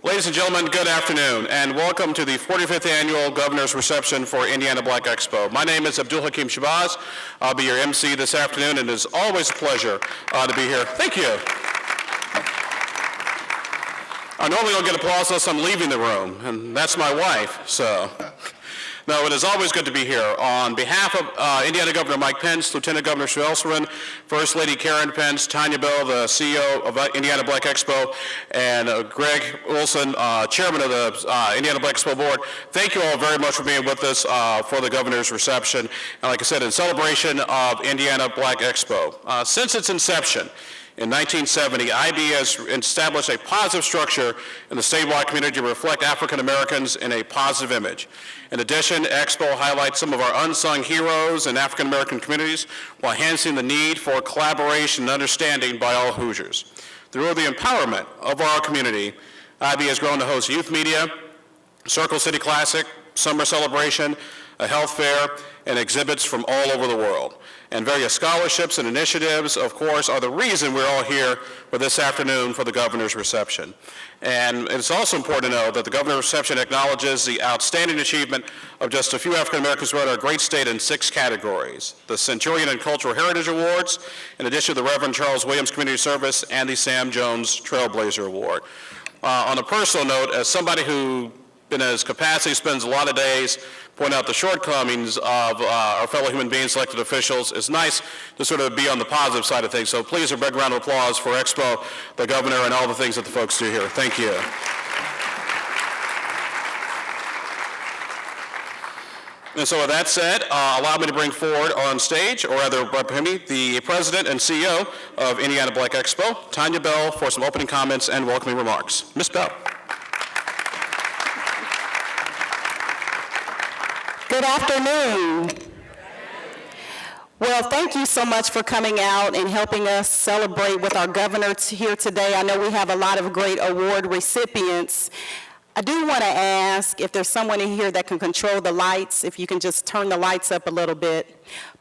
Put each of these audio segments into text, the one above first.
Ladies and gentlemen, good afternoon, and welcome to the 45th Annual Governor's Reception for Indiana Black Expo. My name is Abdul Hakim Shabazz. I'll be your MC this afternoon, and it is always a pleasure to be here. Thank you. I normally don't get applause unless I'm leaving the room, and that's my wife, so. No, it is always good to be here. On behalf of Indiana Governor Mike Pence, Lieutenant Governor Sue Ellsworth, First Lady Karen Pence, Tanya Bell, the CEO of Indiana Black Expo, and Greg Wilson, Chairman of the Indiana Black Expo Board, thank you all very much for being with us for the Governor's reception. And like I said, in celebration of Indiana Black Expo. Since its inception, in 1970, IB has established a positive structure in the statewide community to reflect African Americans in a positive image. In addition, Expo highlights some of our unsung heroes in African American communities while enhancing the need for collaboration and understanding by all Hoosiers. Through the empowerment of our community, IB has grown to host youth media, Circle City Classic, summer celebration, a health fair, and exhibits from all over the world. And various scholarships and initiatives, of course, are the reason we're all here for this afternoon for the Governor's reception. And it's also important to know that the Governor's reception acknowledges the outstanding achievement of just a few African Americans throughout our great state in 6 categories: the Centurion and Cultural Heritage Awards, in addition to the Reverend Charles Williams Community Service and the Sam Jones Trailblazer Award. On a personal note, as somebody who in his capacity spends a lot of days pointing out the shortcomings of our fellow human beings, elected officials, it's nice to sort of be on the positive side of things. So please, a big round of applause for Expo, the Governor, and all the things that the folks do here. Thank you. And so with that said, allow me to bring forward on stage, or rather, the President and CEO of Indiana Black Expo, Tanya Bell, for some opening comments and welcoming remarks. Ms. Bell. Good afternoon. Well, thank you so much for coming out and helping us celebrate with our governor here today. I know we have a lot of great award recipients. I do want to ask if there's someone in here that can control the lights, if you can just turn the lights up a little bit.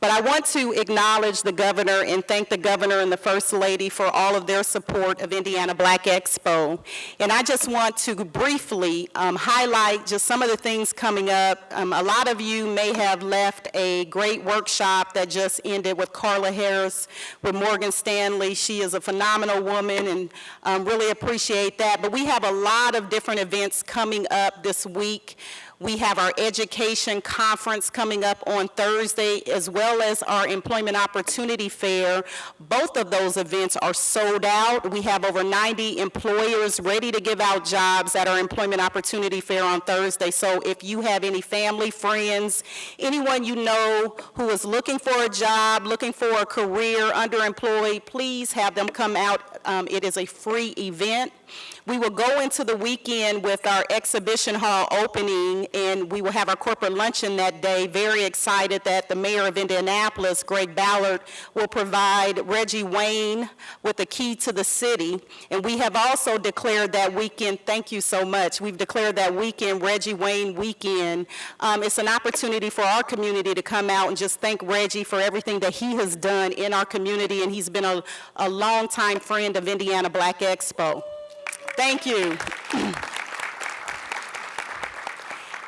But I want to acknowledge the governor and thank the governor and the First Lady for all of their support of Indiana Black Expo. And I just want to briefly highlight just some of the things coming up. A lot of you may have left a great workshop that just ended with Carla Harris with Morgan Stanley. She is a phenomenal woman and really appreciate that. But we have a lot of different events coming up this week. We have our education conference coming up on Thursday, as well as our employment opportunity fair. Both of those events are sold out. We have over 90 employers ready to give out jobs at our employment opportunity fair on Thursday. So if you have any family, friends, anyone you know who is looking for a job, looking for a career, underemployed, please have them come out. It is a free event. We will go into the weekend with our exhibition hall opening, and we will have our corporate luncheon that day. Very excited that the mayor of Indianapolis, Greg Ballard, will provide Reggie Wayne with the key to the city. And we have also declared that weekend, thank you so much, we've declared that weekend Reggie Wayne Weekend. It's an opportunity for our community to come out and just thank Reggie for everything that he has done in our community, and he's been a longtime friend of Indiana Black Expo. Thank you.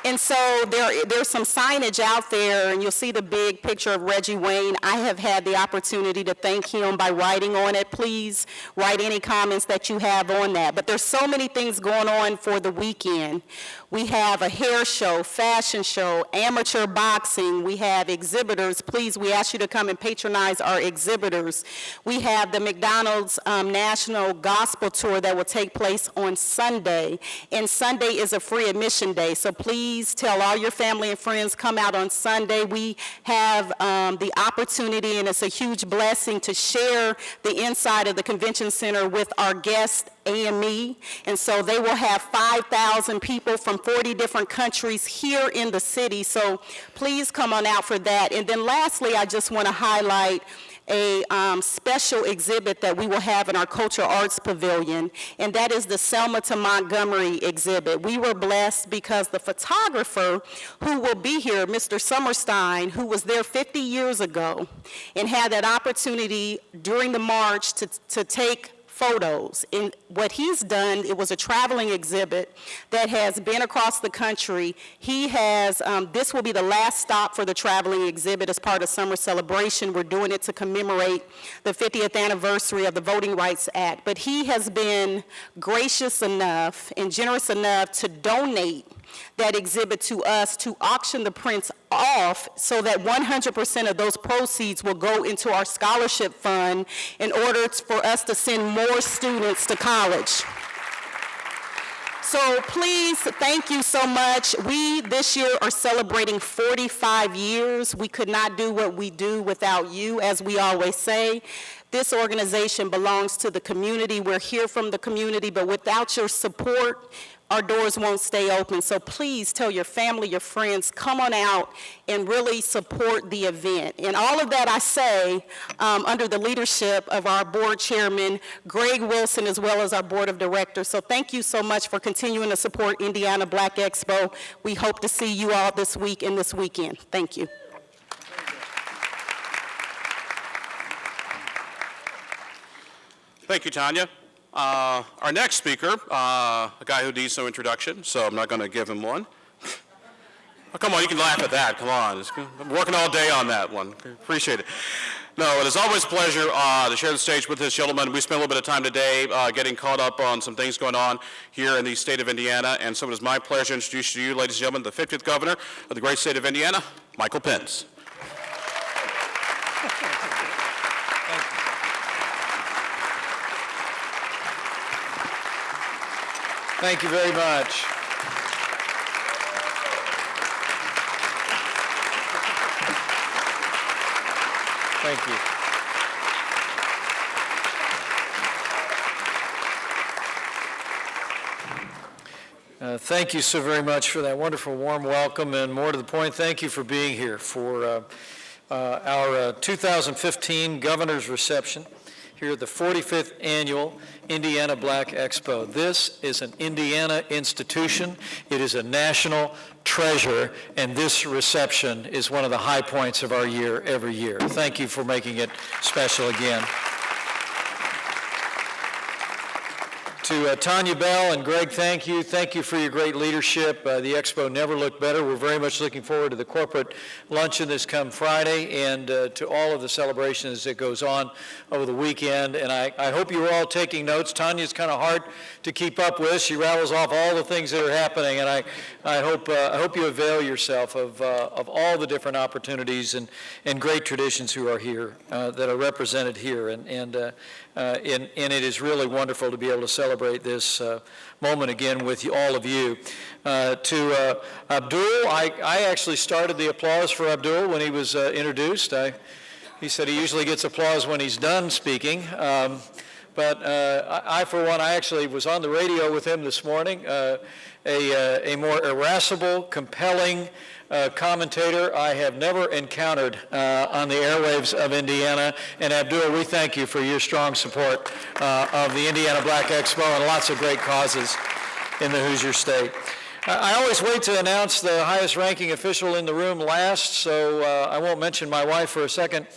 And so there's some signage out there, and you'll see the big picture of Reggie Wayne. I have had the opportunity to thank him by writing on it. Please write any comments that you have on that. But there's so many things going on for the weekend. We have a hair show, fashion show, amateur boxing. We have exhibitors. Please, we ask you to come and patronize our exhibitors. We have the McDonald's National Gospel Tour that will take place on Sunday. And Sunday is a free admission day, so please tell all your family and friends, come out on Sunday. We have the opportunity, and it's a huge blessing, to share the inside of the convention center with our guests, AME, and so they will have 5,000 people from 40 different countries here in the city, so please come on out for that. And then lastly, I just want to highlight a special exhibit that we will have in our Cultural Arts Pavilion, and that is the Selma to Montgomery exhibit. We were blessed because the photographer who will be here, Mr. Summerstein, who was there 50 years ago and had that opportunity during the march to take photos. And what he's done, it was a traveling exhibit that has been across the country. He has, this will be the last stop for the traveling exhibit as part of summer celebration. We're doing it to commemorate the 50th anniversary of the Voting Rights Act. But he has been gracious enough and generous enough to donate that exhibit to us to auction the prints off so that 100% of those proceeds will go into our scholarship fund in order for us to send more students to college. So please, thank you so much. We, this year, are celebrating 45 years. We could not do what we do without you, as we always say. This organization belongs to the community. We're here from the community, but without your support, our doors won't stay open. So please tell your family, your friends, come on out and really support the event. And all of that I say under the leadership of our board chairman, Greg Wilson, as well as our board of directors. So thank you so much for continuing to support Indiana Black Expo. We hope to see you all this week and this weekend. Thank you. Thank you, Tanya. Our next speaker, a guy who needs no introduction, so I'm not going to give him one. Oh, come on, you can laugh at that. Come on. I'm working all day on that one. Appreciate it. No, it is always a pleasure to share the stage with this gentleman. We spent a little bit of time today getting caught up on some things going on here in the state of Indiana, and so it is my pleasure to introduce to you, ladies and gentlemen, the 50th governor of the great state of Indiana, Michael Pence. Thank you very much. Thank you. Thank you so very much for that wonderful warm welcome, and more to the point, thank you for being here for our 2015 Governor's Reception here at the 45th Annual Indiana Black Expo. This is an Indiana institution. It is a national treasure, and this reception is one of the high points of our year every year. Thank you for making it special again. To Tanya Bell and Greg, thank you. Thank you for your great leadership. The Expo never looked better. We're very much looking forward to the corporate luncheon this come Friday and to all of the celebrations that goes on over the weekend. And I hope you're all taking notes. Tanya's kind of hard to keep up with. She rattles off all the things that are happening, and I hope you avail yourself of all the different opportunities and great traditions who are here, that are represented here. And it is really wonderful to be able to celebrate this moment again with all of you. To Abdul, I actually started the applause for Abdul when he was introduced. He said he usually gets applause when he's done speaking. But I, for one, I actually was on the radio with him this morning, a more irascible, compelling commentator I have never encountered on the airwaves of Indiana. And Abdul, we thank you for your strong support of the Indiana Black Expo and lots of great causes in the Hoosier State. I always wait to announce the highest ranking official in the room last, so I won't mention my wife for a second.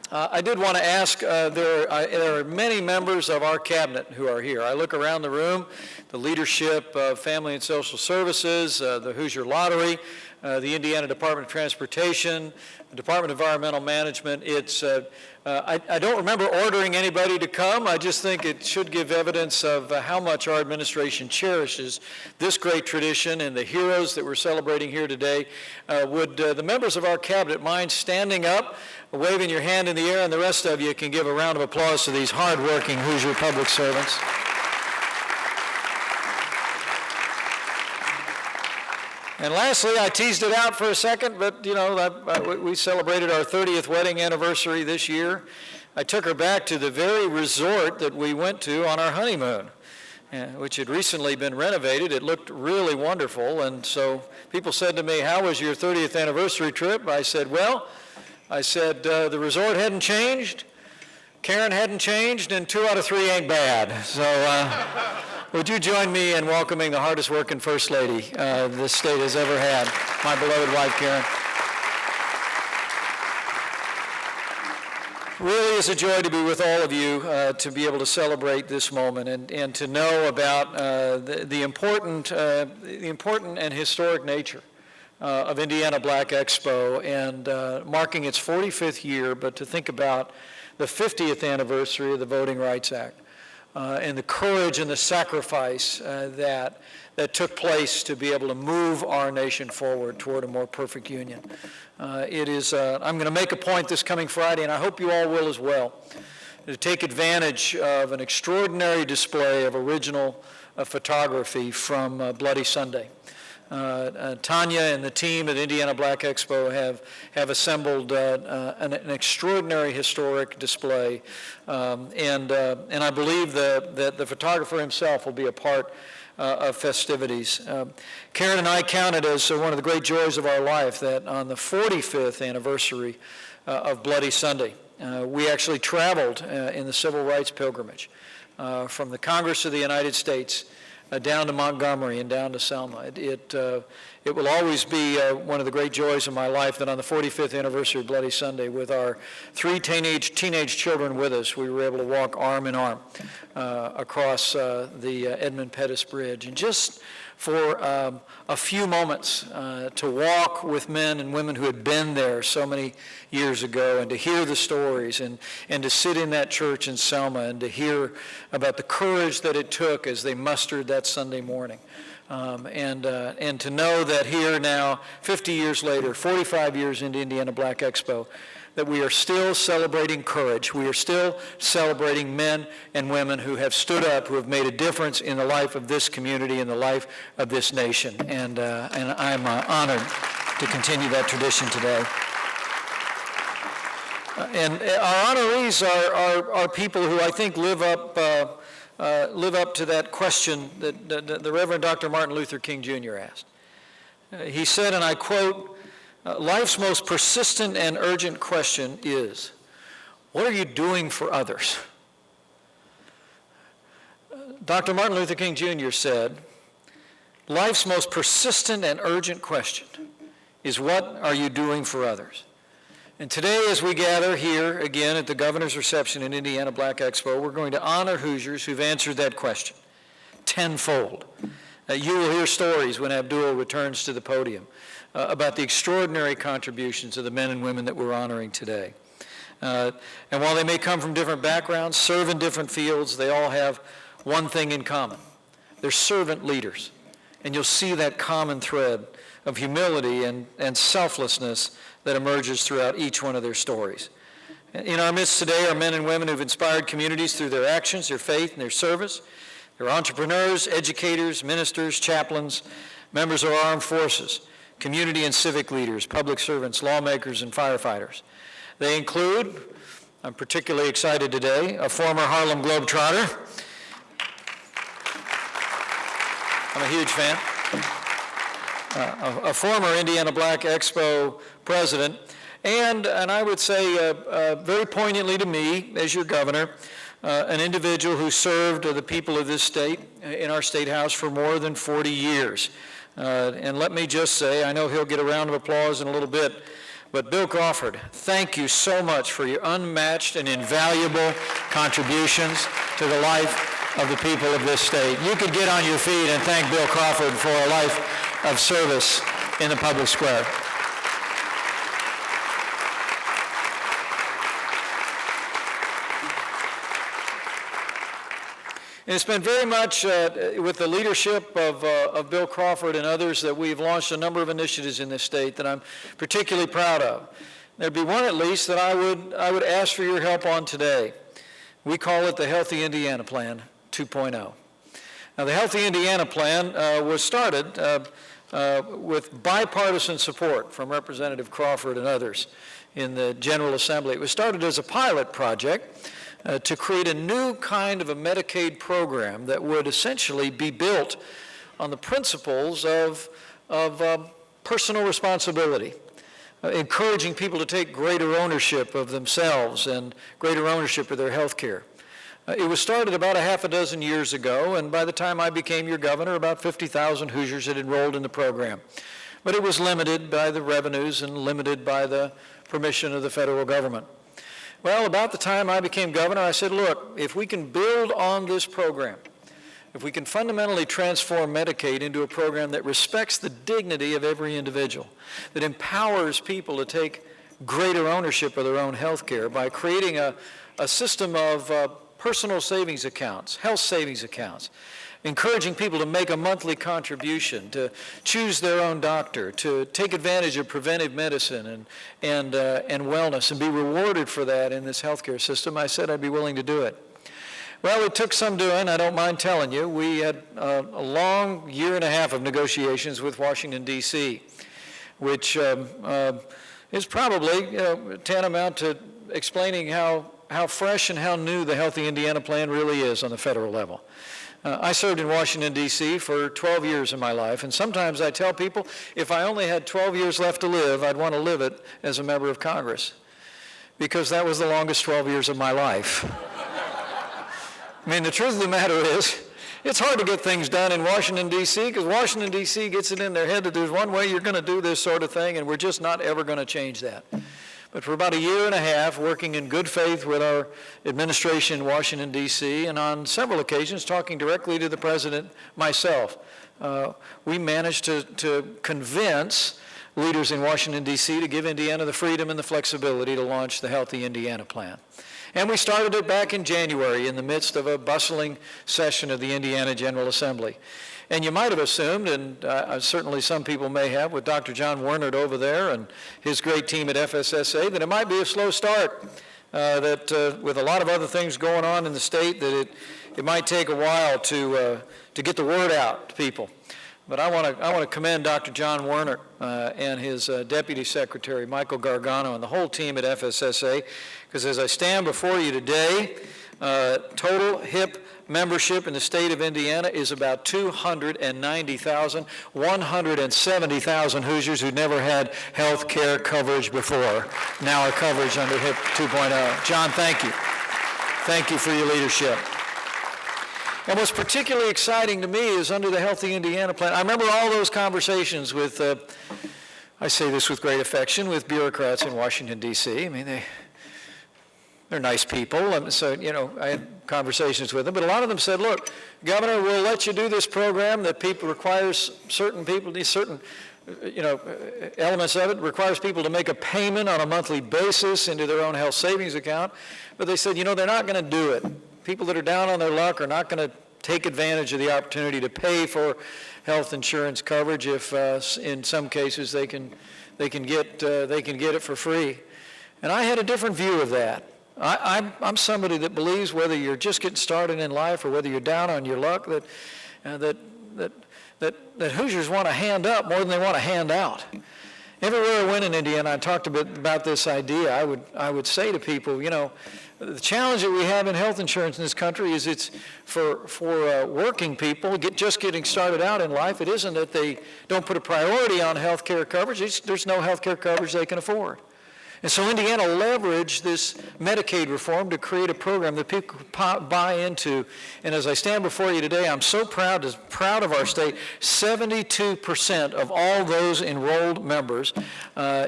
I did want to ask, there are many members of our cabinet who are here. I look around the room, the leadership of Family and Social Services, the Hoosier Lottery, the Indiana Department of Transportation, the Department of Environmental Management. I don't remember ordering anybody to come. I just think it should give evidence of how much our administration cherishes this great tradition and the heroes that we're celebrating here today. Would the members of our cabinet mind standing up, waving your hand in the air, and the rest of you can give a round of applause to these hardworking Hoosier public servants. And lastly, I teased it out for a second, but you know, we celebrated our 30th wedding anniversary this year. I took her back to the very resort that we went to on our honeymoon, which had recently been renovated. It looked really wonderful, and so people said to me, "How was your 30th anniversary trip?" I said, the resort hadn't changed, Karen hadn't changed, and 2 out of 3 ain't bad. So would you join me in welcoming the hardest working First Lady this state has ever had, my beloved wife, Karen. Really is a joy to be with all of you, to be able to celebrate this moment and to know about the important and historic nature of Indiana Black Expo and marking its 45th year, but to think about the 50th anniversary of the Voting Rights Act and the courage and the sacrifice that took place to be able to move our nation forward toward a more perfect union. I'm going to make a point this coming Friday, and I hope you all will as well, to take advantage of an extraordinary display of original photography from Bloody Sunday. Tanya and the team at Indiana Black Expo have assembled an extraordinary historic display, and I believe that the photographer himself will be a part of festivities. Karen and I counted as one of the great joys of our life that on the 45th anniversary of Bloody Sunday, we actually traveled in the Civil Rights Pilgrimage from the Congress of the United States down to Montgomery and down to Selma. It will always be one of the great joys of my life that on the 45th anniversary of Bloody Sunday, with our 3 teenage children with us, we were able to walk arm in arm across the Edmund Pettus Bridge. And just for a few moments to walk with men and women who had been there so many years ago, and to hear the stories, and to sit in that church in Selma and to hear about the courage that it took as they mustered that Sunday morning. And to know that here now, 50 years later, 45 years into Indiana Black Expo, that we are still celebrating courage. We are still celebrating men and women who have stood up, who have made a difference in the life of this community, in the life of this nation. And I'm honored to continue that tradition today. And our honorees are people who I think live up to that question that the Reverend Dr. Martin Luther King Jr. asked. He said, and I quote, "Life's most persistent and urgent question is, what are you doing for others?" Dr. Martin Luther King Jr. said, life's most persistent and urgent question is, what are you doing for others? And today, as we gather here again at the governor's reception in Indiana Black Expo, we're going to honor Hoosiers who've answered that question tenfold. You will hear stories when Abdul returns to the podium about the extraordinary contributions of the men and women that we're honoring today. And while they may come from different backgrounds, serve in different fields, they all have one thing in common. They're servant leaders. And you'll see that common thread of humility and selflessness that emerges throughout each one of their stories. In our midst today are men and women who've inspired communities through their actions, their faith, and their service. They're entrepreneurs, educators, ministers, chaplains, members of our armed forces, community and civic leaders, public servants, lawmakers, and firefighters. They include, I'm particularly excited today, a former Harlem Globetrotter. I'm a huge fan. A former Indiana Black Expo president, and I would say very poignantly to me, as your governor, an individual who served the people of this state in our State House for more than 40 years. And let me just say, I know he'll get a round of applause in a little bit, but Bill Crawford, thank you so much for your unmatched and invaluable contributions to the life of the people of this state. You could get on your feet and thank Bill Crawford for a life of service in the public square. And it's been very much with the leadership of Bill Crawford and others that we've launched a number of initiatives in this state that I'm particularly proud of. There'd be one at least that I would ask for your help on today. We call it the Healthy Indiana Plan 2.0. Now, the Healthy Indiana Plan was started with bipartisan support from Representative Crawford and others in the General Assembly. It was started as a pilot project to create a new kind of a Medicaid program that would essentially be built on the principles of personal responsibility, encouraging people to take greater ownership of themselves and greater ownership of their health care. It was started about a half a dozen years ago, and by the time I became your governor, about 50,000 Hoosiers had enrolled in the program. But it was limited by the revenues and limited by the permission of the federal government. Well, about the time I became governor, I said, look, if we can build on this program, if we can fundamentally transform Medicaid into a program that respects the dignity of every individual, that empowers people to take greater ownership of their own health care by creating a system of personal savings accounts, health savings accounts, encouraging people to make a monthly contribution, to choose their own doctor, to take advantage of preventive medicine and wellness and be rewarded for that in this healthcare system, I said I'd be willing to do it. Well, it took some doing, I don't mind telling you. We had a long year and a half of negotiations with Washington, D.C., which is probably tantamount to explaining how fresh and how new the Healthy Indiana Plan really is on the federal level. I served in Washington, D.C. for 12 years of my life, and sometimes I tell people if I only had 12 years left to live, I'd want to live it as a member of Congress, because that was the longest 12 years of my life. I mean, the truth of the matter is, it's hard to get things done in Washington, D.C., because Washington, D.C. gets it in their head that there's one way you're going to do this sort of thing, and we're just not ever going to change that. But for about a year and a half, working in good faith with our administration in Washington, D.C., and on several occasions talking directly to the president myself, we managed to convince leaders in Washington, D.C. to give Indiana the freedom and the flexibility to launch the Healthy Indiana Plan. And we started it back in January in the midst of a bustling session of the Indiana General Assembly. And you might have assumed, and certainly some people may have, with Dr. John Wernert over there and his great team at FSSA, that it might be a slow start, that with a lot of other things going on in the state, that it might take a while to get the word out to people. But I want to commend Dr. John Wernert and his Deputy Secretary, Michael Gargano, and the whole team at FSSA, because as I stand before you today, total HIP membership in the state of Indiana is about 290,000, 170,000 Hoosiers who never had health care coverage before, now are coverage under HIP 2.0. John, thank you. Thank you for your leadership. And what's particularly exciting to me is under the Healthy Indiana Plan, I remember all those conversations with, I say this with great affection, with bureaucrats in Washington, D.C. I mean, they're nice people, and so, you know, I had conversations with them, but a lot of them said, look, Governor, we'll let you do this program that requires certain people, these certain, elements of it, requires people to make a payment on a monthly basis into their own health savings account, but they said, they're not going to do it. People that are down on their luck are not going to take advantage of the opportunity to pay for health insurance coverage if, in some cases, they can get it for free. And I had a different view of that. I'm somebody that believes whether you're just getting started in life or whether you're down on your luck, that Hoosiers want to hand up more than they want to hand out. Everywhere I went in Indiana, I talked a bit about this idea. I would say to people, the challenge that we have in health insurance in this country is it's for working people just getting started out in life. It isn't that they don't put a priority on health care coverage. There's no health care coverage they can afford. And so Indiana leveraged this Medicaid reform to create a program that people could buy into. And as I stand before you today, I'm so proud of our state. 72% of all those enrolled members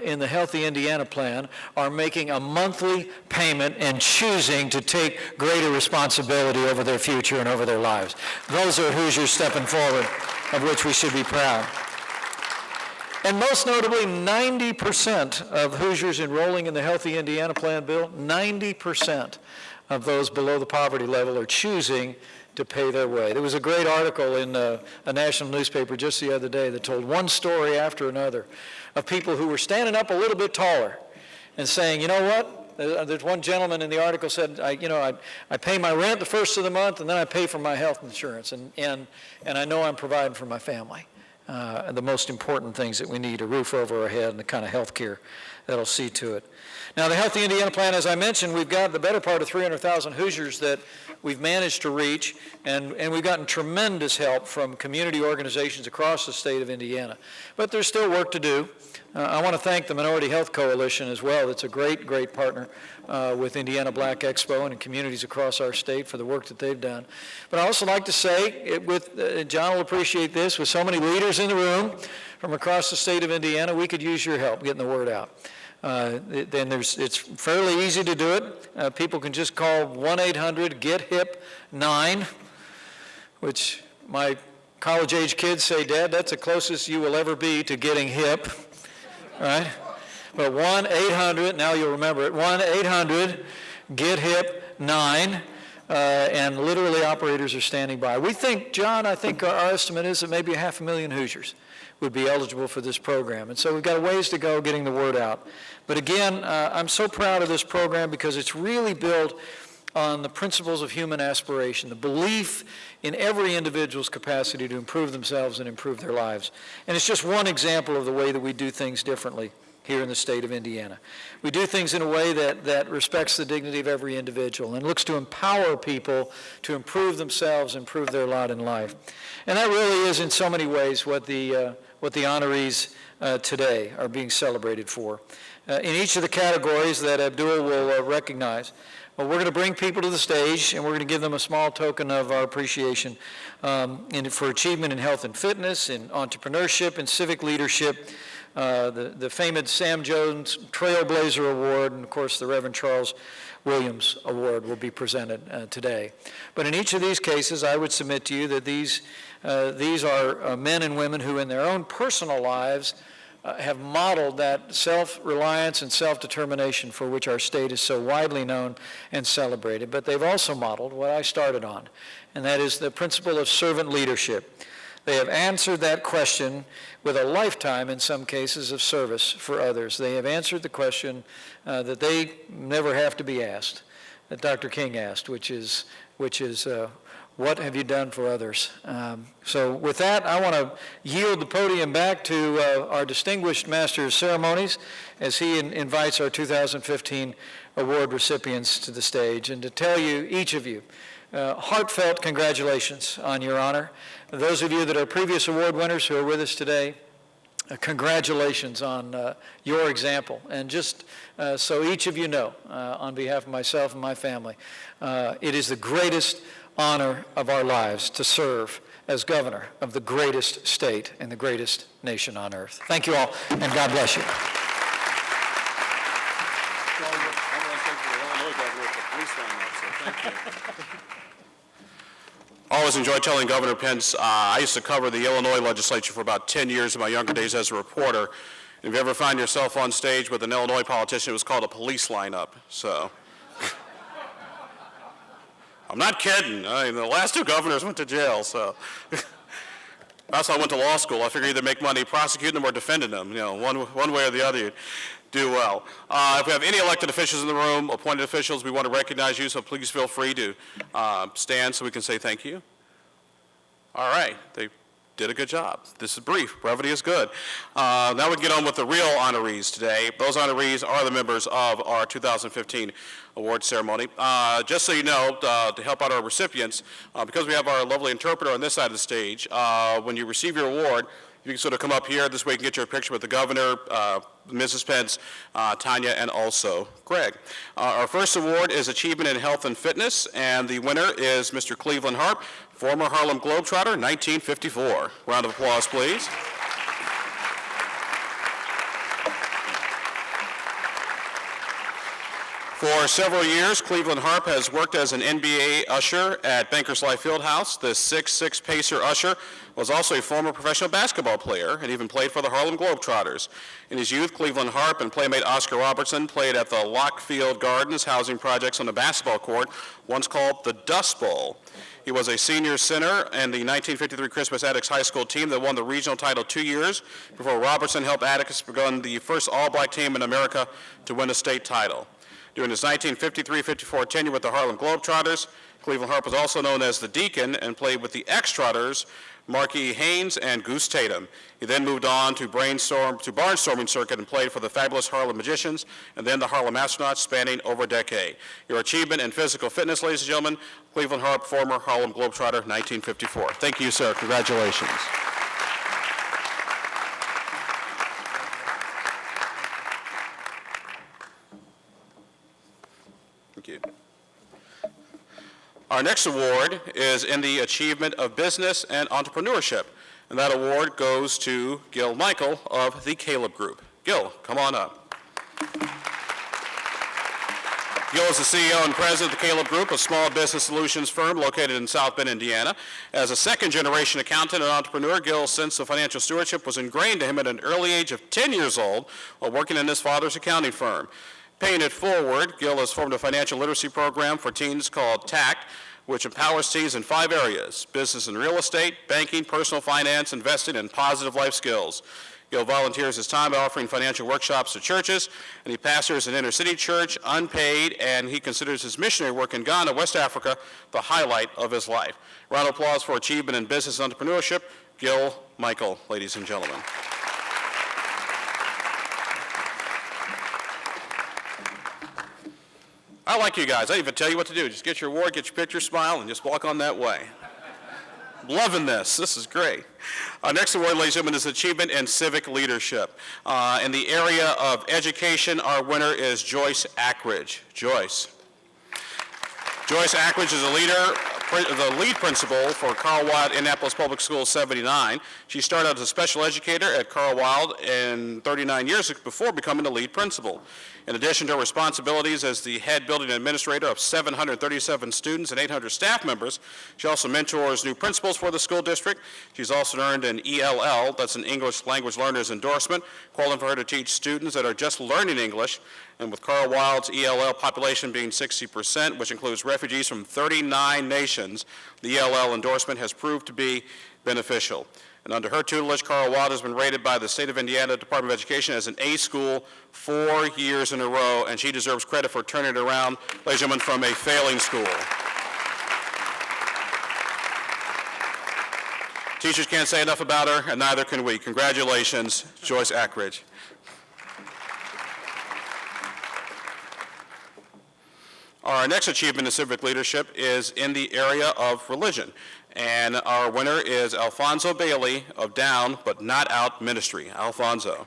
in the Healthy Indiana Plan are making a monthly payment and choosing to take greater responsibility over their future and over their lives. Those are Hoosiers stepping forward, of which we should be proud. And most notably, 90% of Hoosiers enrolling in the Healthy Indiana Plan bill, 90% of those below the poverty level are choosing to pay their way. There was a great article in a national newspaper just the other day that told one story after another of people who were standing up a little bit taller and saying, you know what? There's one gentleman in the article said, I pay my rent the first of the month and then I pay for my health insurance and I know I'm providing for my family. The most important things that we need, a roof over our head and the kind of health care that'll see to it. Now, the Healthy Indiana Plan, as I mentioned, we've got the better part of 300,000 Hoosiers that we've managed to reach, and we've gotten tremendous help from community organizations across the state of Indiana. But there's still work to do. I want to thank the Minority Health Coalition as well. It's a great, great partner with Indiana Black Expo and in communities across our state for the work that they've done. But I also like to say, John will appreciate this, with so many leaders in the room from across the state of Indiana, we could use your help getting the word out. then it's fairly easy to do it. People can just call 1-800-GET-HIP-9, which my college-age kids say, Dad, that's the closest you will ever be to getting hip, right? But 1-800, now you'll remember it, 1-800-GET-HIP-9, and literally operators are standing by. We think, John, I think our estimate is that maybe 500,000 Hoosiers would be eligible for this program. And so we've got a ways to go getting the word out. But again, I'm so proud of this program because it's really built on the principles of human aspiration, the belief in every individual's capacity to improve themselves and improve their lives. And it's just one example of the way that we do things differently here in the state of Indiana. We do things in a way that respects the dignity of every individual and looks to empower people to improve themselves, improve their lot in life. And that really is in so many ways what the honorees today are being celebrated for. In each of the categories that Abdul will recognize, we're going to bring people to the stage and we're going to give them a small token of our appreciation for achievement in health and fitness, in entrepreneurship, and civic leadership. The famous Sam Jones Trailblazer Award, and of course the Reverend Charles Williams Award will be presented today. But in each of these cases, I would submit to you that these are men and women who in their own personal lives have modeled that self-reliance and self-determination for which our state is so widely known and celebrated. But they've also modeled what I started on, and that is the principle of servant leadership. They have answered that question with a lifetime, in some cases, of service for others. They have answered the question that they never have to be asked, that Dr. King asked, which is what have you done for others? So with that, I want to yield the podium back to our distinguished Master of Ceremonies as he invites our 2015 award recipients to the stage, and to tell you, each of you, heartfelt congratulations on your honor. Those of you that are previous award winners who are with us today, congratulations on your example. And just so each of you know, on behalf of myself and my family, it is the greatest honor of our lives to serve as governor of the greatest state and the greatest nation on earth. Thank you all, and God bless you. Always enjoy telling Governor Pence, I used to cover the Illinois legislature for about 10 years in my younger days as a reporter. If you ever find yourself on stage with an Illinois politician, it was called a police lineup. So, I'm not kidding. The last two governors went to jail, so. That's why I went to law school. I figured either make money prosecuting them or defending them. One way or the other, you do well. If we have any elected officials in the room, appointed officials, we want to recognize you, so please feel free to stand so we can say thank you. All right, they did a good job. This is brief. Brevity is good. Now we can get on with the real honorees today. Those honorees are the members of our 2015 award ceremony. Just so you know, to help out our recipients, because we have our lovely interpreter on this side of the stage, when you receive your award, you can sort of come up here. This way you can get your picture with the governor, Mrs. Pence, Tanya, and also Greg. Our first award is Achievement in Health and Fitness, and the winner is Mr. Cleveland Harp, former Harlem Globetrotter, 1954. Round of applause, please. For several years, Cleveland Harp has worked as an NBA usher at Bankers Life Fieldhouse. The 6'6" pacer usher was also a former professional basketball player and even played for the Harlem Globetrotters. In his youth, Cleveland Harp and playmate Oscar Robertson played at the Lockfield Gardens housing projects on the basketball court, once called the Dust Bowl. He was a senior center in the 1953 Crispus Attucks High School team that won the regional title 2 years before Robertson helped Attucks become the first all-black team in America to win a state title. During his 1953-54 tenure with the Harlem Globetrotters, Cleveland Harp was also known as the Deacon and played with the X-Trotters, Marquis Haynes and Goose Tatum. He then moved on to barnstorming circuit and played for the fabulous Harlem Magicians and then the Harlem Astronauts, spanning over a decade. Your achievement in physical fitness, ladies and gentlemen, Cleveland Harp, former Harlem Globetrotter, 1954. Thank you, sir. Congratulations. Thank you. Our next award is in the Achievement of Business and Entrepreneurship, and that award goes to Gil Michael of the Caleb Group. Gil, come on up. Gil is the CEO and president of the Caleb Group, a small business solutions firm located in South Bend, Indiana. As a second-generation accountant and entrepreneur, Gil's sense of financial stewardship was ingrained to him at an early age of 10 years old while working in his father's accounting firm. Paying it forward, Gil has formed a financial literacy program for teens called TACT, which empowers teens in 5 areas: business and real estate, banking, personal finance, investing, and positive life skills. Gil volunteers his time by offering financial workshops to churches, and he pastors an inner-city church, unpaid, and he considers his missionary work in Ghana, West Africa, the highlight of his life. Round of applause for achievement in business and entrepreneurship, Gil Michael, ladies and gentlemen. I like you guys. I didn't even tell you what to do. Just get your award, get your picture, smile, and just walk on that way. Loving this. This is great. Our next award, ladies and gentlemen, is Achievement in Civic Leadership. In the area of education, our winner is Joyce Ackridge. Joyce. Joyce Ackridge is the lead principal for Carl Wild Indianapolis Public Schools 79. She started out as a special educator at Carl Wild in 39 years before becoming the lead principal. In addition to her responsibilities as the head building administrator of 737 students and 800 staff members, she also mentors new principals for the school district. She's also earned an ELL, that's an English Language Learners Endorsement, qualifying for her to teach students that are just learning English. And with Carl Wild's ELL population being 60%, which includes refugees from 39 nations, the ELL endorsement has proved to be beneficial. And under her tutelage, Carl Wild has been rated by the State of Indiana Department of Education as an A school 4 years in a row, and she deserves credit for turning it around, ladies and gentlemen, from a failing school. Teachers can't say enough about her, and neither can we. Congratulations, Joyce Ackridge. Our next achievement in civic leadership is in the area of religion. And our winner is Alfonso Bailey of Down But Not Out Ministry. Alfonso.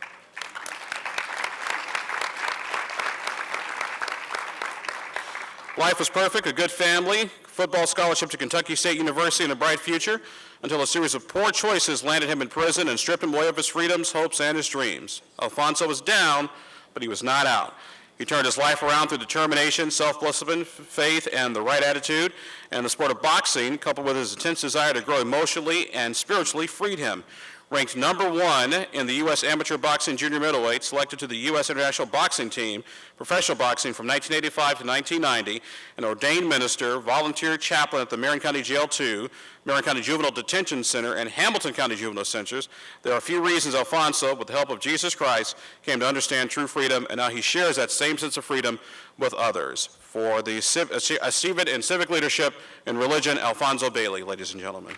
Life was perfect, a good family, football scholarship to Kentucky State University, and a bright future, until a series of poor choices landed him in prison and stripped him away of his freedoms, hopes, and his dreams. Alfonso was down, but he was not out. He turned his life around through determination, self-discipline, faith, and the right attitude. And the sport of boxing, coupled with his intense desire to grow emotionally and spiritually, freed him. Ranked #1 in the U.S. Amateur Boxing Junior Middleweight, selected to the U.S. International Boxing Team, professional boxing from 1985 to 1990, an ordained minister, volunteer chaplain at the Marion County Jail 2, Marion County Juvenile Detention Center, and Hamilton County Juvenile Centers. There are a few reasons Alfonso, with the help of Jesus Christ, came to understand true freedom, and now he shares that same sense of freedom with others. For the achievement in civic leadership and religion, Alfonso Bailey, ladies and gentlemen.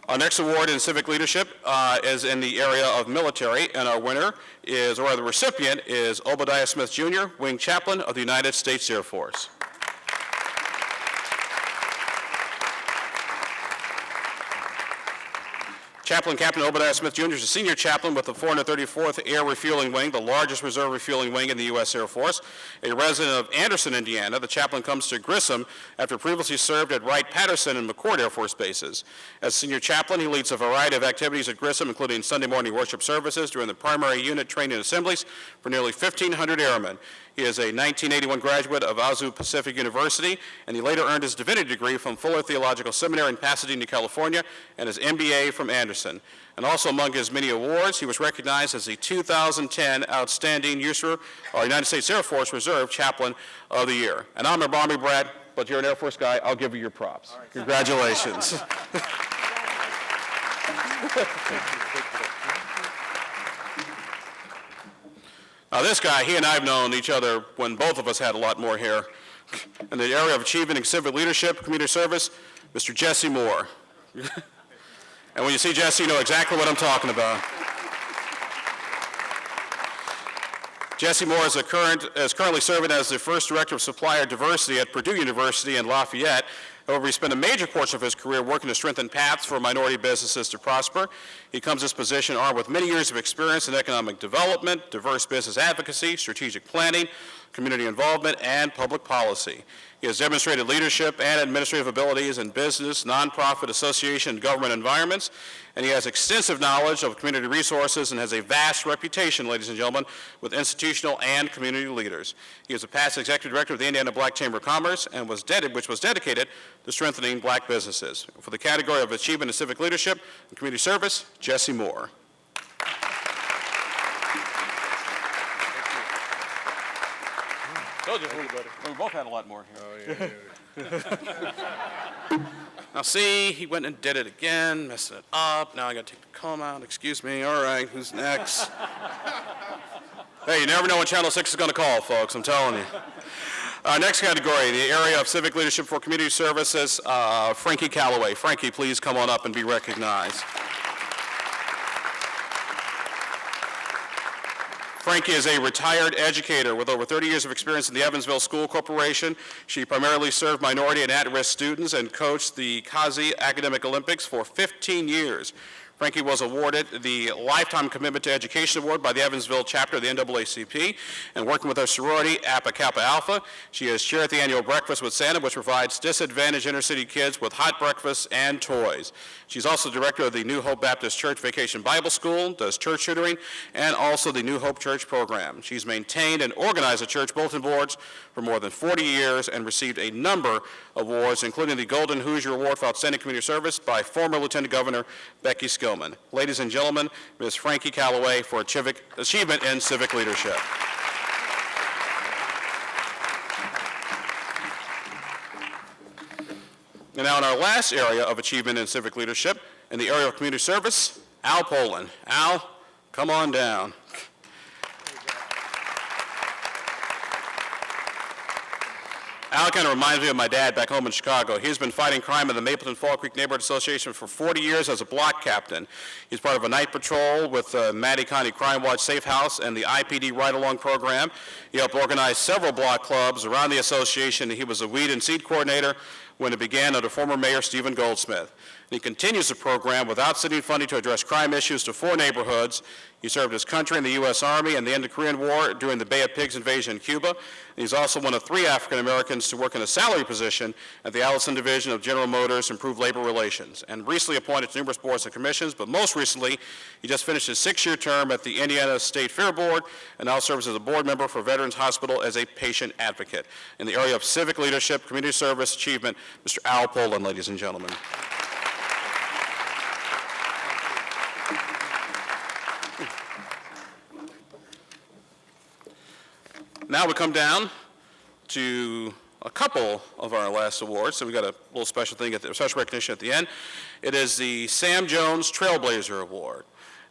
Our next award in civic leadership is in the area of military, and our winner is, or the recipient is Obadiah Smith Jr., Wing Chaplain of the United States Air Force. Chaplain Captain Obadiah Smith Jr. is a senior chaplain with the 434th Air Refueling Wing, the largest reserve refueling wing in the U.S. Air Force. A resident of Anderson, Indiana, the chaplain comes to Grissom after previously served at Wright-Patterson and McCord Air Force bases. As senior chaplain, he leads a variety of activities at Grissom, including Sunday morning worship services during the primary unit training assemblies for nearly 1,500 airmen. He is a 1981 graduate of Azu Pacific University, and he later earned his divinity degree from Fuller Theological Seminary in Pasadena, California, and his MBA from Anderson. And also among his many awards, he was recognized as the 2010 Outstanding United States Air Force Reserve Chaplain of the Year. And I'm a Army brat, but you're an Air Force guy, I'll give you your props. Right. Congratulations. Now this guy, he and I have known each other when both of us had a lot more hair. In the area of achievement in civic leadership, community service, Mr. Jesse Moore. And when you see Jesse, you know exactly what I'm talking about. Jesse Moore is currently serving as the first director of supplier diversity at Purdue University in Lafayette. However, he spent a major portion of his career working to strengthen paths for minority businesses to prosper. He comes to this position armed with many years of experience in economic development, diverse business advocacy, strategic planning, community involvement, and public policy. He has demonstrated leadership and administrative abilities in business, nonprofit, association, and government environments, and he has extensive knowledge of community resources and has a vast reputation, ladies and gentlemen, with institutional and community leaders. He is a past executive director of the Indiana Black Chamber of Commerce, and which was dedicated to strengthening black businesses. For the category of achievement in civic leadership and community service, Jesse Moore. Told you, we both had a lot more here. Now see, he went and did it again, messing it up. Now I got to take the comb out. Excuse me. All right, who's next? Hey, you never know when Channel 6 is going to call, folks. I'm telling you. Next category, the area of civic leadership for community services, Frankie Calloway. Frankie, please come on up and be recognized. Frankie is a retired educator with over 30 years of experience in the Evansville School Corporation. She primarily served minority and at-risk students and coached the Kazi Academic Olympics for 15 years. Frankie was awarded the Lifetime Commitment to Education Award by the Evansville chapter of the NAACP, and working with her sorority, Alpha Kappa Alpha, she has chaired the annual Breakfast with Santa, which provides disadvantaged inner-city kids with hot breakfasts and toys. She's also director of the New Hope Baptist Church Vacation Bible School, does church tutoring, and also the New Hope Church program. She's maintained and organized the church bulletin boards for more than 40 years and received a number of awards, including the Golden Hoosier Award for Outstanding Community Service by former Lieutenant Governor Becky Skillman. Ladies and gentlemen, Ms. Frankie Calloway for achievement in civic leadership. And now in our last area of achievement in civic leadership, in the area of community service, Al Poland. Al, come on down. Al kind of reminds me of my dad back home in Chicago. He's been fighting crime in the Mapleton Fall Creek Neighborhood Association for 40 years as a block captain. He's part of a night patrol with Maddy County Crime Watch Safe House and the IPD Ride-Along program. He helped organize several block clubs around the association. He was a weed and seed coordinator when it began under former Mayor Stephen Goldsmith. And he continues the program without city funding to address crime issues to 4 neighborhoods. He served his country in the U.S. Army and the end of the Korean War during the Bay of Pigs invasion in Cuba. And he's also one of 3 African Americans to work in a salary position at the Allison Division of General Motors Improved Labor Relations, and recently appointed to numerous boards and commissions, but most recently, he just finished his 6-year term at the Indiana State Fair Board and now serves as a board member for Veterans Hospital as a patient advocate. In the area of civic leadership, community service, achievement, Mr. Al Poland, ladies and gentlemen. Now we come down to a couple of our last awards, so we got a little special recognition at the end. It is the Sam Jones Trailblazer Award.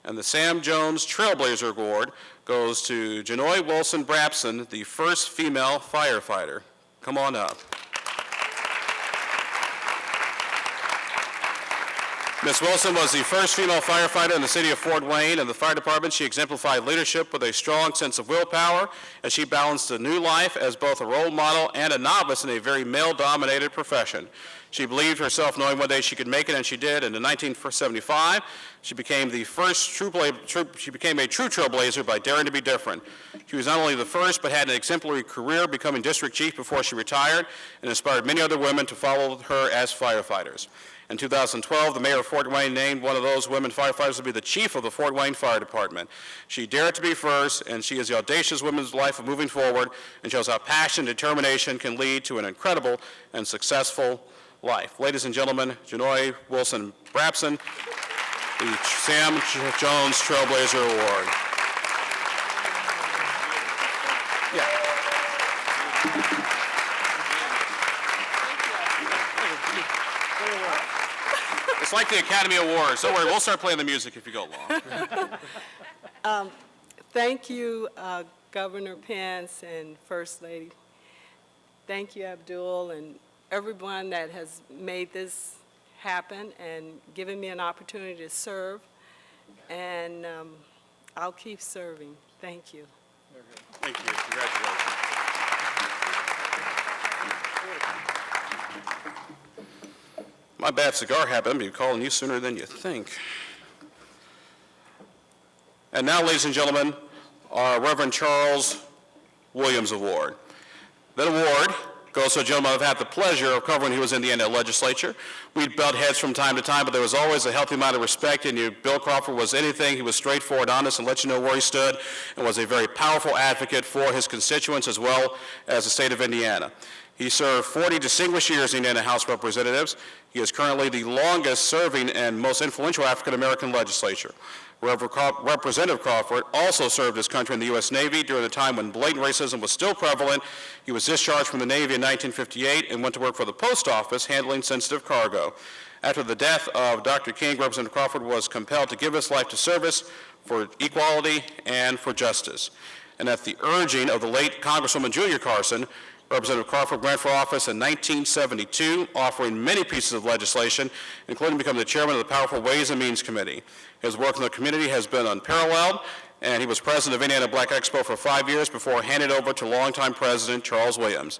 And the Sam Jones Trailblazer Award goes to Janoy Wilson Brapson, the first female firefighter. Come on up. Ms. Wilson was the first female firefighter in the city of Fort Wayne. In the fire department, she exemplified leadership with a strong sense of willpower as she balanced a new life as both a role model and a novice in a very male-dominated profession. She believed herself, knowing one day she could make it, and she did. And in 1975, she became a true trailblazer by daring to be different. She was not only the first, but had an exemplary career, becoming district chief before she retired, and inspired many other women to follow her as firefighters. In 2012, the mayor of Fort Wayne named one of those women firefighters to be the chief of the Fort Wayne Fire Department. She dared to be first, and she is the audacious woman's life of moving forward, and shows how passion and determination can lead to an incredible and successful life. Ladies and gentlemen, Janoy Wilson Brapson, the Sam Jones Trailblazer Award. Yeah. It's like the Academy Awards. Don't worry, we'll start playing the music if you go along. Thank you, Governor Pence and First Lady. Thank you, Abdul, and everyone that has made this happen and given me an opportunity to serve. And I'll keep serving. Thank you. Thank you. Congratulations. My bad cigar habit, I'm going to be calling you sooner than you think. And now, ladies and gentlemen, our Reverend Charles Williams Award. That award goes to a gentleman I've had the pleasure of covering who was in the Indiana legislature. We'd butt heads from time to time, but there was always a healthy amount of respect, and Bill Crawford was anything. He was straightforward, honest, and let you know where he stood, and was a very powerful advocate for his constituents as well as the state of Indiana. He served 40 distinguished years in the Indiana House of Representatives. He is currently the longest-serving and most influential African-American legislator. Representative Crawford also served his country in the U.S. Navy during the time when blatant racism was still prevalent. He was discharged from the Navy in 1958 and went to work for the post office handling sensitive cargo. After the death of Dr. King, Representative Crawford was compelled to give his life to service for equality and for justice. And at the urging of the late Congresswoman Julia Carson, Representative Crawford ran for office in 1972, offering many pieces of legislation, including becoming the chairman of the powerful Ways and Means Committee. His work in the community has been unparalleled, and he was president of Indiana Black Expo for 5 years before handed over to longtime president Charles Williams.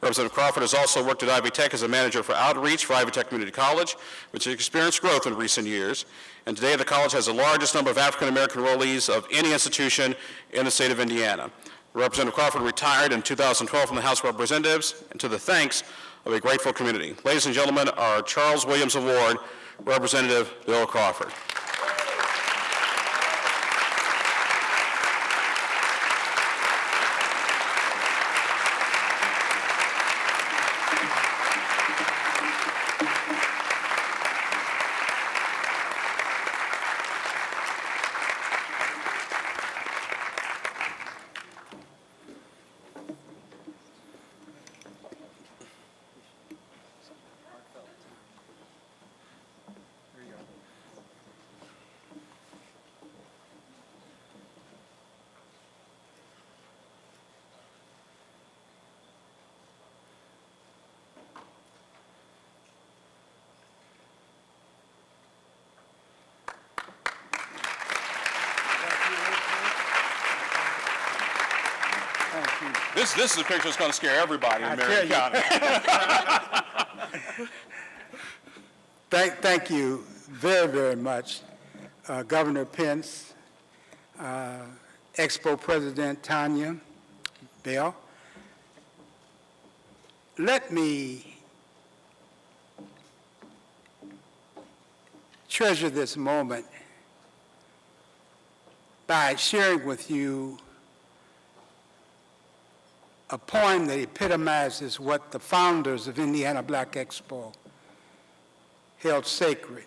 Representative Crawford has also worked at Ivy Tech as a manager for outreach for Ivy Tech Community College, which has experienced growth in recent years. And today the college has the largest number of African-American enrollees of any institution in the state of Indiana. Representative Crawford retired in 2012 from the House of Representatives, and to the thanks of a grateful community. Ladies and gentlemen, our Charles Williams Award, Representative Bill Crawford. This is a picture that's going to scare everybody in Marion County. Thank you very, very much, Governor Pence, Expo President Tanya Bell. Let me treasure this moment by sharing with you a poem that epitomizes what the founders of Indiana Black Expo held sacred.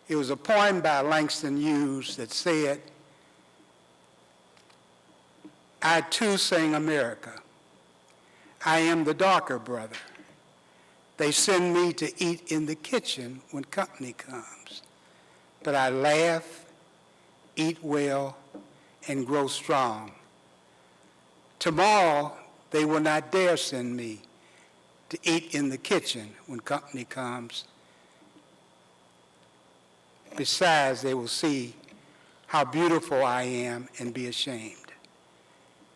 It was a poem by Langston Hughes that said, "I too sing America. I am the darker brother. They send me to eat in the kitchen when company comes. But I laugh, eat well, and grow strong. Tomorrow, they will not dare send me to eat in the kitchen when company comes. Besides, they will see how beautiful I am and be ashamed."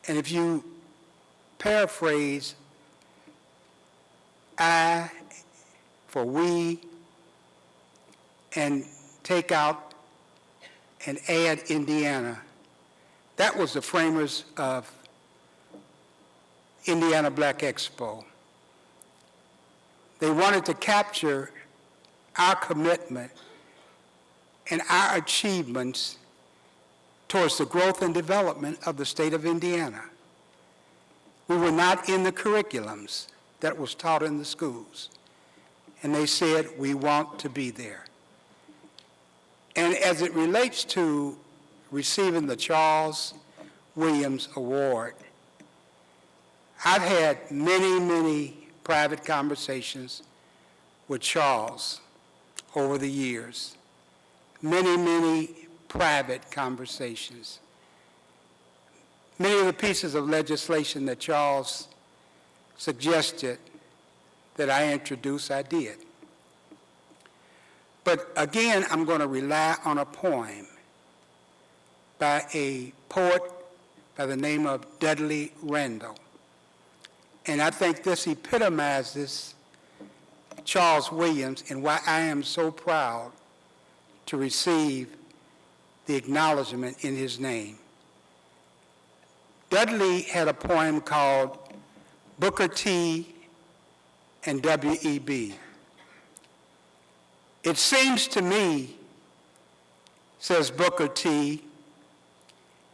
And if you paraphrase I for we and take out and add Indiana, that was the framers of Indiana Black Expo. They wanted to capture our commitment and our achievements towards the growth and development of the state of Indiana. We were not in the curriculums that was taught in the schools. And they said, we want to be there. And as it relates to receiving the Charles Williams Award, I've had many, many private conversations with Charles over the years. Many, many private conversations. Many of the pieces of legislation that Charles suggested that I introduce, I did. But again, I'm going to rely on a poem by a poet by the name of Dudley Randall. And I think this epitomizes Charles Williams and why I am so proud to receive the acknowledgement in his name. Dudley had a poem called Booker T, and W.E.B. It seems to me, says Booker T,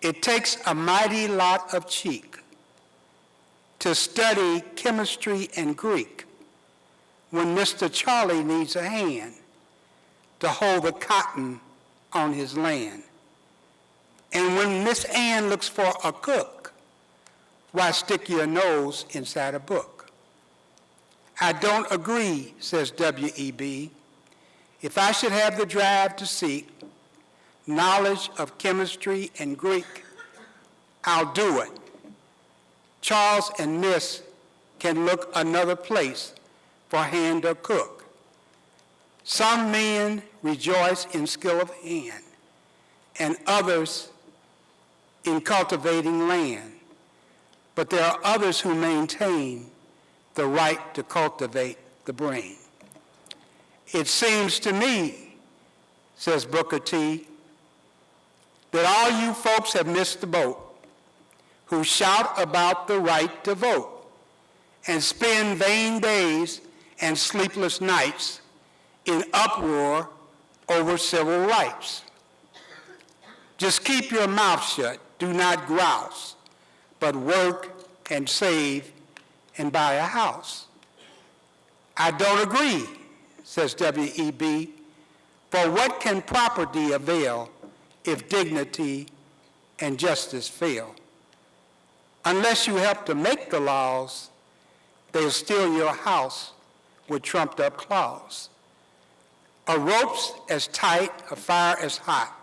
it takes a mighty lot of cheek to study chemistry and Greek when Mr. Charlie needs a hand to hold the cotton on his land. And when Miss Ann looks for a cook, why stick your nose inside a book? I don't agree, says W.E.B. If I should have the drive to seek knowledge of chemistry and Greek, I'll do it. Charles and Miss can look another place for hand or cook. Some men rejoice in skill of hand, and others in cultivating land. But there are others who maintain the right to cultivate the brain. It seems to me, says Booker T, that all you folks have missed the boat who shout about the right to vote and spend vain days and sleepless nights in uproar over civil rights. Just keep your mouth shut, do not grouse, but work and save and buy a house. I don't agree, says W.E.B., for what can property avail if dignity and justice fail? Unless you help to make the laws, they'll steal your house with trumped-up claws. A rope's as tight, a fire as hot,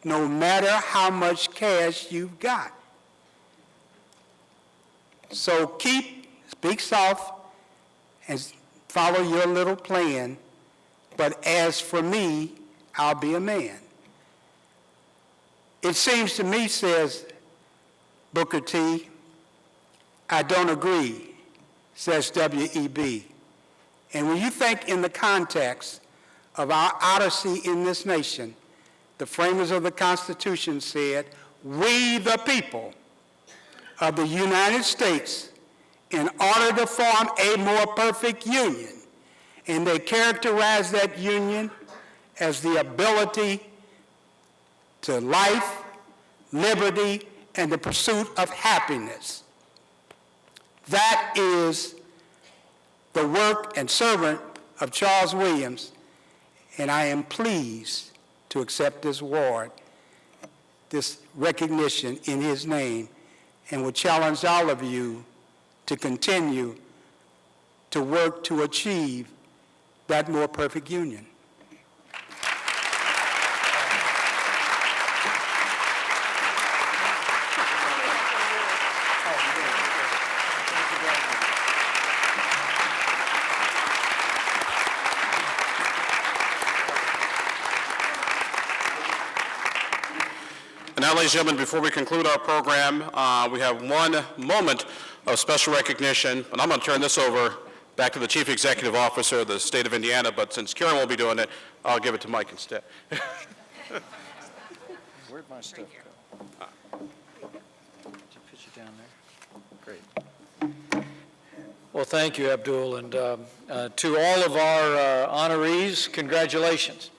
no matter how much cash you've got. So speak soft and follow your little plan, but as for me, I'll be a man. It seems to me, says Booker T, I don't agree, says W.E.B. And when you think in the context of our odyssey in this nation, the framers of the Constitution said, we the people of the United States, in order to form a more perfect union, and they characterized that union as the ability to life, liberty, and the pursuit of happiness. That is the work and servant of Charles Williams, and I am pleased to accept this award, this recognition in his name, and will challenge all of you to continue to work to achieve that more perfect union. And now, ladies and gentlemen, before we conclude our program, we have one moment of special recognition, and I'm going to turn this over back to the Chief Executive Officer of the State of Indiana, but since Karen will be doing it, I'll give it to Mike instead. Where'd my stuff go? Did you pitch it down there? Great. Well, thank you, Abdul, and to all of our honorees, congratulations.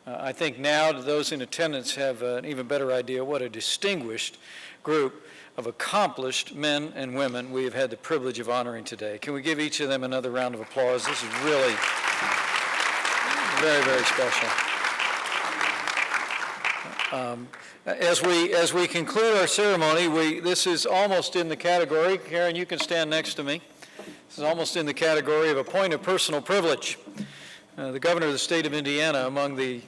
I think now those in attendance have an even better idea what a distinguished group of accomplished men and women we have had the privilege of honoring today. Can we give each of them another round of applause? This is really very, very special. As we conclude our ceremony, this is almost in the category, Karen, you can stand next to me. This is almost in the category of a point of personal privilege. The governor of the state of Indiana, among the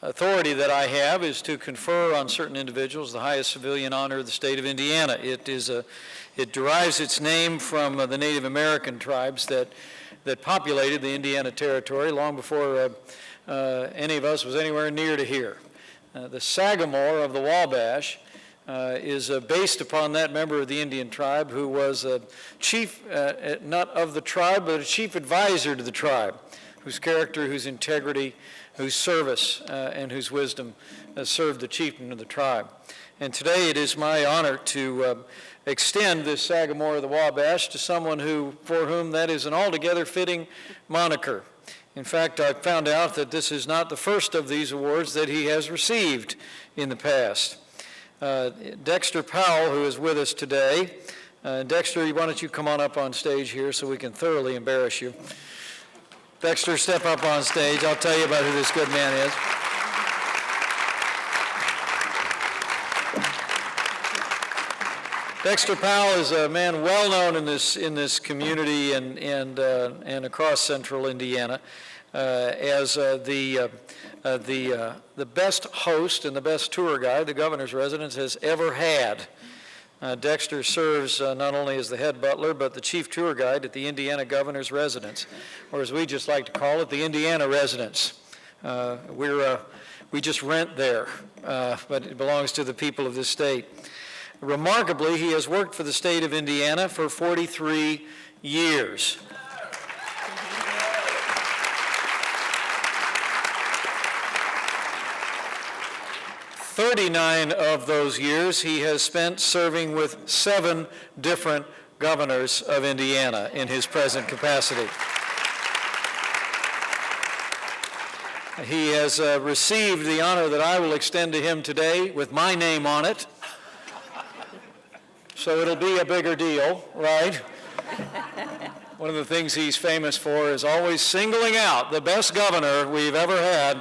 authority that I have, is to confer on certain individuals the highest civilian honor of the state of Indiana. It derives its name from the Native American tribes that populated the Indiana Territory long before any of us was anywhere near to here. The Sagamore of the Wabash is based upon that member of the Indian tribe who was a chief, not of the tribe, but a chief advisor to the tribe, whose character, whose integrity whose service and whose wisdom served the chieftain of the tribe. And today it is my honor to extend this Sagamore of the Wabash to someone for whom that is an altogether fitting moniker. In fact, I found out that this is not the first of these awards that he has received in the past. Dexter Powell, who is with us today. Dexter, why don't you come on up on stage here so we can thoroughly embarrass you. Dexter, step up on stage. I'll tell you about who this good man is. Dexter Powell is a man well known in this community and across central Indiana as the best host and the best tour guide the governor's residence has ever had. Dexter serves not only as the head butler, but the chief tour guide at the Indiana governor's residence, or as we just like to call it, the Indiana residence. We just rent there, but it belongs to the people of this state. Remarkably, he has worked for the state of Indiana for 43 years. "39 of those years he has spent serving with 7 different governors of Indiana in his present capacity. He has received the honor that I will extend to him today with my name on it. So it'll be a bigger deal, right? One of the things he's famous for is always singling out the best governor we've ever had,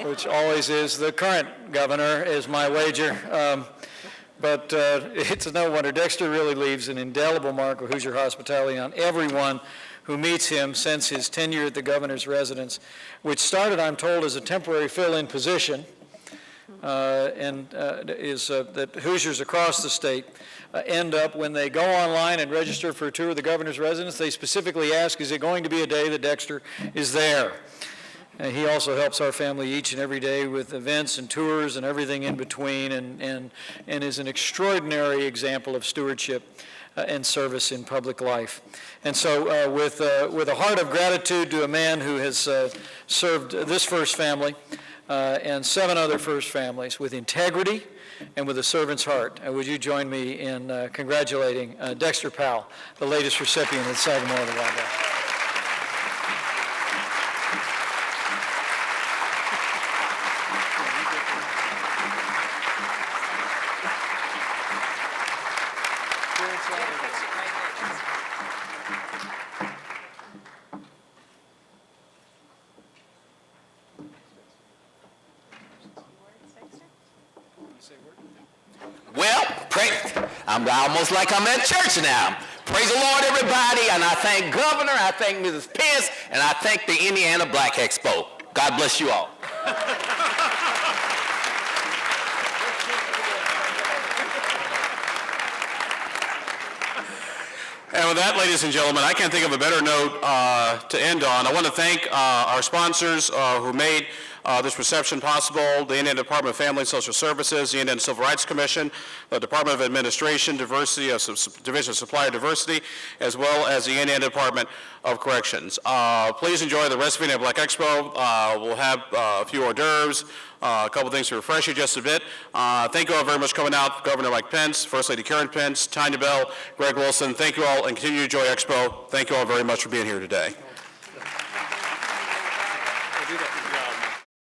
which always is the current governor, is my wager. But it's no wonder. Dexter really leaves an indelible mark of Hoosier hospitality on everyone who meets him since his tenure at the governor's residence, which started, I'm told, as a temporary fill-in position, that Hoosiers across the state end up, when they go online and register for a tour of the governor's residence, they specifically ask, is it going to be a day that Dexter is there? He also helps our family each and every day with events and tours and everything in between, and is an extraordinary example of stewardship and service in public life. And so with a heart of gratitude to a man who has served this first family and 7 other first families with integrity and with a servant's heart, would you join me in congratulating Dexter Powell, the latest recipient of the Sagamore of the Wabash. Well, I'm almost like I'm at church now. Praise the Lord, everybody, and I thank Governor, I thank Mrs. Pence, and I thank the Indiana Black Expo. God bless you all. And with that, ladies and gentlemen, I can't think of a better note to end on. I want to thank our sponsors who made this reception possible: the Indiana Department of Family and Social Services, the Indiana Civil Rights Commission, the Department of Administration, Division of Supplier Diversity, as well as the Indiana Department of Corrections. Please enjoy the rest of the Indiana Black Expo. We'll have a few hors d'oeuvres, a couple things to refresh you just a bit. Thank you all very much for coming out. Governor Mike Pence, First Lady Karen Pence, Tanya Bell, Greg Wilson, thank you all, and continue to enjoy Expo. Thank you all very much for being here today.